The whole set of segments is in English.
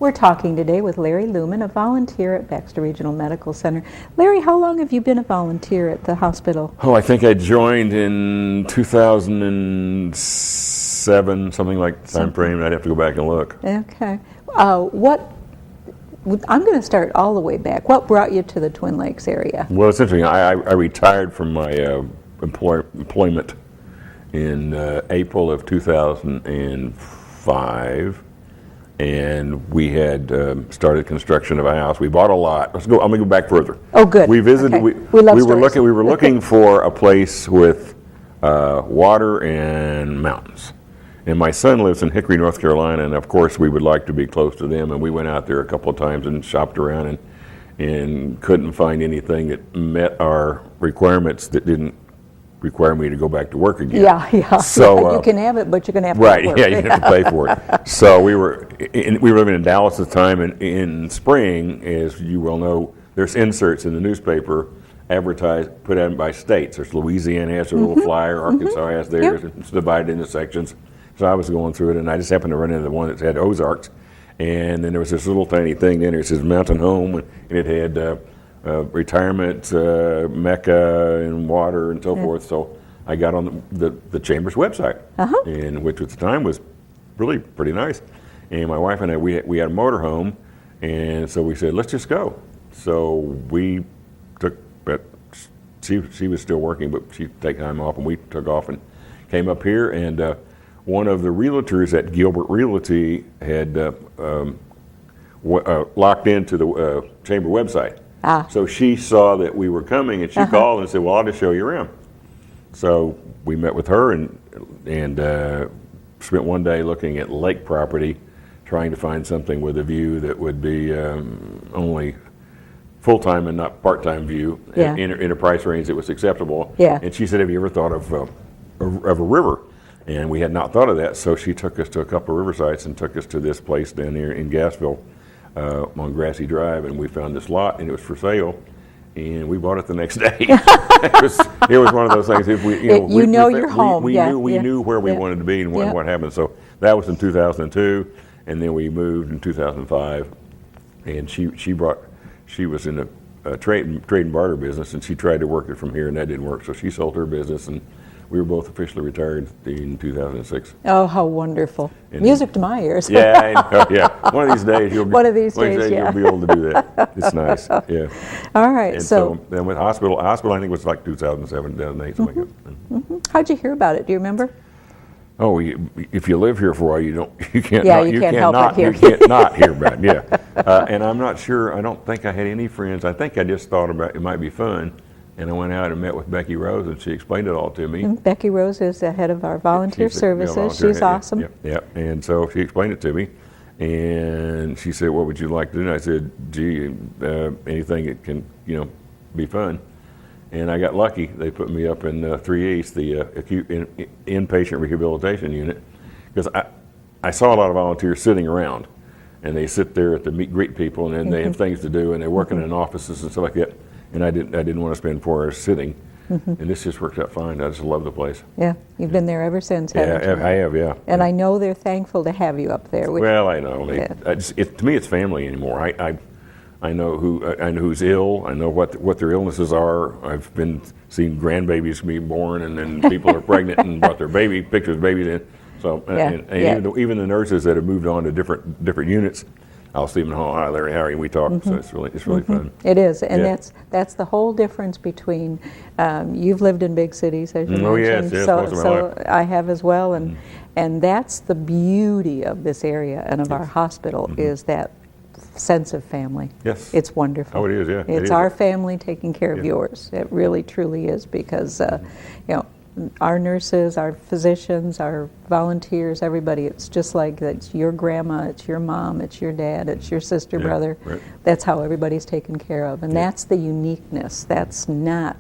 We're talking today with Larry Luman, a volunteer at Baxter Regional Medical Center. Larry, how long have you been a volunteer at the hospital? Oh, I think I joined in 2007, something like time frame. I'd have to go back and look. Okay. I'm going to start all the way back. What brought you to the Twin Lakes area? Well, it's interesting. I retired from my employment in April of 2005, and we had started construction of a house. We bought a lot. I'm going to go back further. Oh, good. We visited. Okay. We love were looking for a place with water and mountains. And my son lives in Hickory, North Carolina, and of course we would like to be close to them. And we went out there a couple of times and shopped around and couldn't find anything that met our requirements that didn't require me to go back to work again. Yeah. So you can have it, but you're going to have to right, work. yeah, you have to pay for it. So we were living in Dallas at the time, and in spring, as you well know, there's inserts in the newspaper put out by states. There's Louisiana has a little flyer, Arkansas has theirs. Yep. It's divided into sections. So I was going through it, and I just happened to run into the one that had Ozarks, and then there was this little tiny thing in there. It says Mountain Home, and it had retirement, Mecca, and water, and so forth. So I got on the Chamber's website, and which at the time was really pretty nice. And my wife and I, we had a motorhome, and so we said, let's just go. So we took, she was still working, but she'd take time off, and we took off and came up here, and one of the realtors at Gilbert Realty had locked into the Chamber website. So she saw that we were coming, and she called and said, well, I'll just show you around. So we met with her and spent one day looking at lake property, trying to find something with a view that would be only full-time and not part-time view in a price range that was acceptable. And she said, have you ever thought of a river? And we had not thought of that, so she took us to a couple of river sites and took us to this place down here in Gassville on Grassy Drive, and we found this lot, and it was for sale, and we bought it the next day. it was one of those things. If we, you're home. We knew where we wanted to be and what happened. So that was in 2002, and then we moved in 2005, and she was in a trade and barter business, and she tried to work it from here, and that didn't work, so she sold her business, and we were both officially retired in 2006. Oh, how wonderful. And music to my ears. Yeah, I know, yeah. One of these days you'll be you'll be able to do that. It's nice, yeah. All right, and so then with hospital I think it was like 2007, 2008, something like that. How'd you hear about it? Do you remember? Oh, if you live here for a while, you can't not hear about it. Yeah, and I'm not sure. I don't think I had any friends. I think I just thought about it might be fun. And I went out and met with Becky Rose, and she explained it all to me. Becky Rose is the head of our volunteer services. She's awesome. Yeah. And so she explained it to me, and she said, "What would you like to do?" And I said, "Gee, anything that can, be fun." And I got lucky. They put me up in 3 East, the acute inpatient rehabilitation unit, because I saw a lot of volunteers sitting around, and they sit there at the meet greet people, and then they have things to do, and they're working in offices and stuff like that. And I didn't want to spend 4 hours sitting, and this just worked out fine. I just love the place. Yeah, you've been there ever since, haven't you? I have, yeah. And I know they're thankful to have you up there. Well, I know. To me, it's family anymore. I know who's ill. I know what their illnesses are. I've been seeing grandbabies being born, and then people are pregnant and brought their pictures of babies in. So even the nurses that have moved on to different units, I'll see them in the hall. Hi, Larry, how are you? We talk. So it's really fun. It is, and that's the whole difference between. You've lived in big cities, as you mentioned. Yes, so most of my life. I have as well, and that's the beauty of this area and of our hospital is that sense of family. Yes, it's wonderful. Oh, it is. Yeah, it's our family taking care of yours. It really, truly is because our nurses, our physicians, our volunteers, everybody, it's just like it's your grandma, it's your mom, it's your dad, it's your sister, brother. Right. That's how everybody's taken care of. And that's the uniqueness. That's not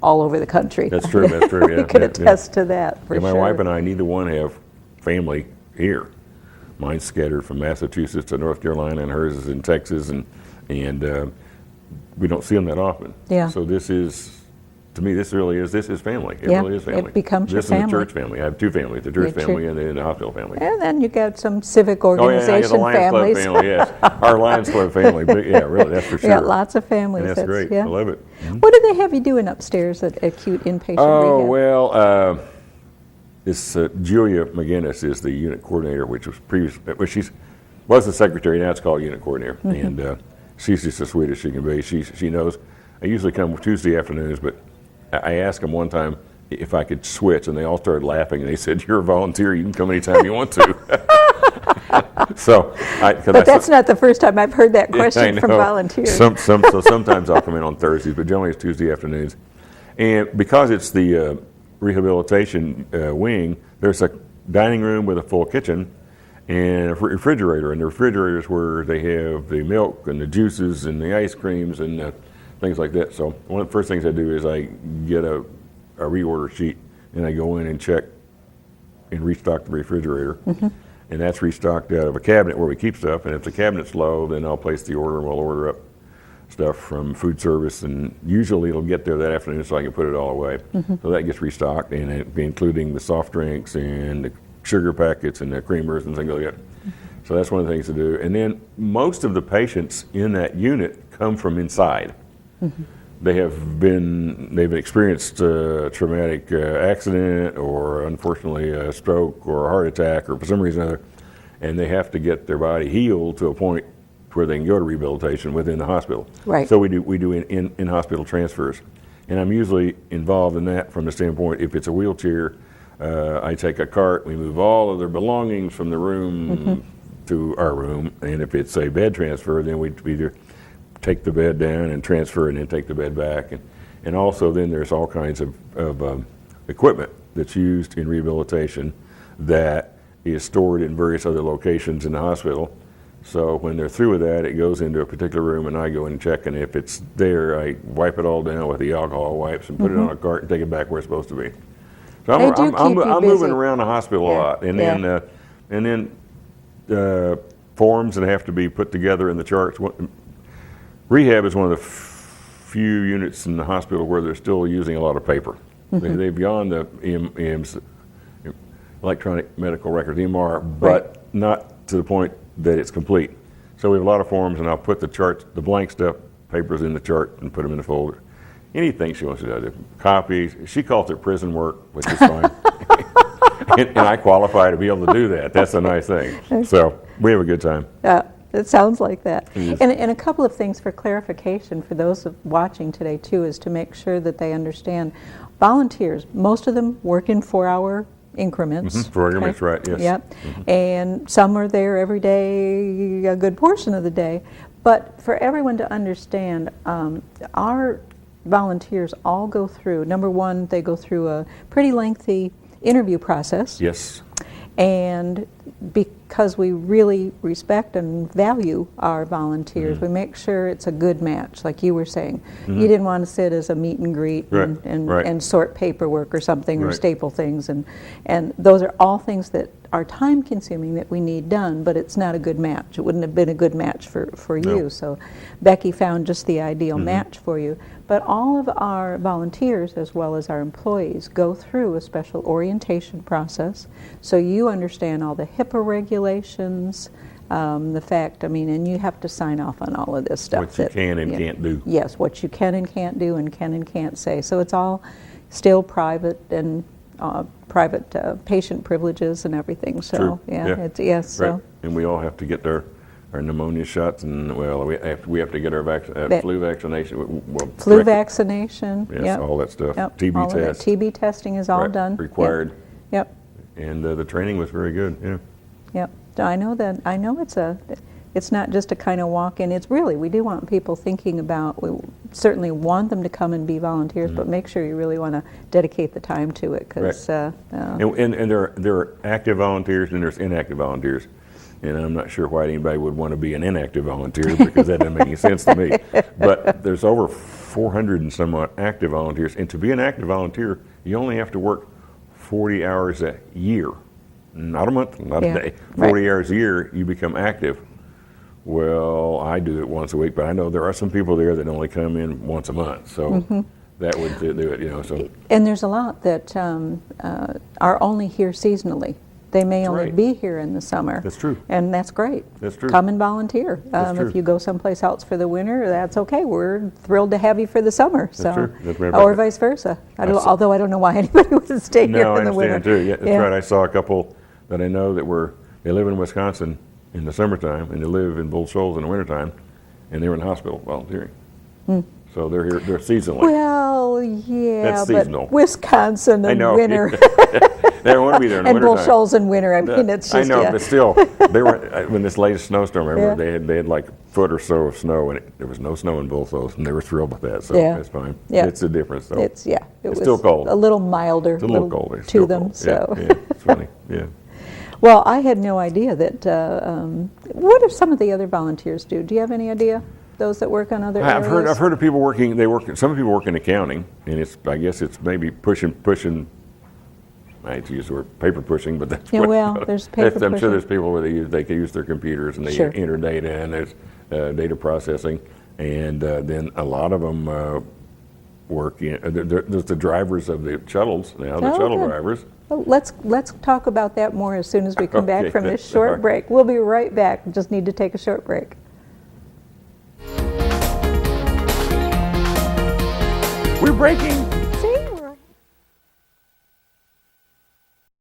all over the country. That's true, yeah. We could attest to that, for sure. My wife and I, neither one have family here. Mine's scattered from Massachusetts to North Carolina, and hers is in Texas, and we don't see them that often. Yeah. So this is to me, this is family. It Yeah, really is family. it becomes your This and the family. church family. I have two families, the church Your family and then the hospital family. And then you got some civic Oh, yeah, I got the organization Lions families. Club family, yes. Our Lions Club family, but yeah, really, that's for sure. Yeah, lots of families. And that's great. Yeah. I love it. What do they have you doing upstairs at acute inpatient Oh, rehab? well, this Julia McGinnis is the unit coordinator, which was was the secretary, now it's called unit coordinator. And she's just as sweet as she can be. She knows. I usually come Tuesday afternoons, but I asked them one time if I could switch, and they all started laughing, and they said, "You're a volunteer, you can come anytime you want to." But that's not the first time I've heard that question I from know. volunteers. So sometimes I'll come in on Thursdays, but generally it's Tuesday afternoons. And because it's the rehabilitation wing, there's a dining room with a full kitchen and a refrigerator. And the refrigerator is where they have the milk and the juices and the ice creams and things like that. So one of the first things I do is I get a reorder sheet and I go in and check and restock the refrigerator. And that's restocked out of a cabinet where we keep stuff. And if the cabinet's low, then I'll place the order and we'll order up stuff from food service. And usually it'll get there that afternoon so I can put it all away. So that gets restocked, and including the soft drinks and the sugar packets and the creamers and things like that. So that's one of the things to do. And then most of the patients in that unit come from inside. They've experienced a traumatic accident or unfortunately a stroke or a heart attack or for some reason or other, and they have to get their body healed to a point where they can go to rehabilitation within the hospital. Right. So we do in hospital transfers, and I'm usually involved in that from the standpoint if it's a wheelchair, I take a cart, we move all of their belongings from the room to our room, and if it's a bed transfer, then we either take the bed down and transfer and then take the bed back. And also then there's all kinds of equipment that's used in rehabilitation that is stored in various other locations in the hospital. So when they're through with that, it goes into a particular room and I go in and check, and if it's there, I wipe it all down with the alcohol wipes and put it on a cart and take it back where it's supposed to be. So They do I'm keep you moving busy. around the hospital a Yeah, lot. And yeah. then forms that have to be put together in the charts. Rehab is one of the few units in the hospital where they're still using a lot of paper. They've gone the EMS, electronic medical records, EMR, but not to the point that it's complete. So we have a lot of forms, and I'll put the charts, the blank stuff, papers in the chart and put them in the folder. Anything she wants to do. Copies. She calls it prison work, which is fine. and I qualify to be able to do that. That's a nice thing. So we have a good time. It sounds like that. Yes. And a couple of things for clarification for those watching today too is to make sure that they understand volunteers, most of them work in 4-hour increments. 4 increments, right, yes. Yep. And some are there every day, a good portion of the day. But for everyone to understand, our volunteers all go through, number one, they go through a pretty lengthy interview process. Yes. And because we really respect and value our volunteers, we make sure it's a good match, like you were saying. You didn't want to sit as a meet and greet Right, and right. sort paperwork or something or Right. staple things. And those are all things that are time consuming that we need done, but it's not a good match. It wouldn't have been a good match for you. No. So Becky found just the ideal match for you. But all of our volunteers, as well as our employees, go through a special orientation process. So you understand all the HIPAA regulations, the fact, and you have to sign off on all of this stuff. What you can and can't do. Yes, what you can and can't do and can and can't say. So it's all still private and private patient privileges and everything. So True. it's yes. So. Right. And we all have to get our pneumonia shots, and we have to get our flu vaccination. Flu vaccination. Yes, Yep. all that stuff. Yep. TB all of that. test. TB testing is all Right. done. Required. Yep. And the training was very good. Yeah. Yep. I know that. I know it's not just a kind of walk in. It's really, we do want people thinking about, we certainly want them to come and be volunteers, but make sure you really want to dedicate the time to it. Cause, And there are active volunteers and there's inactive volunteers. And I'm not sure why anybody would want to be an inactive volunteer because that doesn't make any sense to me. But there's over 400 and somewhat active volunteers. And to be an active volunteer, you only have to work 40 hours a year. Not a month, not a day. 40 hours a year, you become active. Well, I do it once a week, but I know there are some people there that only come in once a month. So that would do it, you know, so. And there's a lot that are only here seasonally. They may only right. be here in the summer. That's true. And that's great. That's true. Come and volunteer. That's true. If you go someplace else for the winter, that's okay. We're thrilled to have you for the summer. So, true. That's right. or vice versa. Although I don't know why anybody would stay here No, I in the winter. understand too. Yeah, that's right. I saw a couple that I know that they live in Wisconsin in the summertime, and they live in Bull Shoals in the wintertime, and they were in the hospital volunteering. So they're here, they're seasonally. Well, yeah, That's seasonal. but Wisconsin I in know. winter. They don't want to be there in the And Bull wintertime. Shoals in winter. I mean, it's just, I know, yeah. but still, they were when this latest snowstorm. I remember Yeah. they had like a foot or so of snow, and there was no snow in Bull Shoals, and they were thrilled with that. So Yeah. that's fine. Yeah. It's a difference, though. It It's was still cold. a little milder, It's a little colder. It's to still them. cold. So, Yeah, it's funny. Yeah. well, I had no idea that. What do some of the other volunteers do? Do you have any idea? Those that work on other I've areas? heard of people working. Some people work in accounting, and I guess it's maybe pushing. I hate to use the word paper pushing, but that's Yeah, what. well, there's paper I'm sure pushing. there's people where they can use their computers and they Sure. enter data, and there's data processing, and then a lot of them work in. There's the drivers of the shuttles now. The Oh, shuttle good. drivers. Well, let's talk about that more as soon as we come back Okay. from this All short right. break. We'll be right back. Just need to take a short break. We're breaking.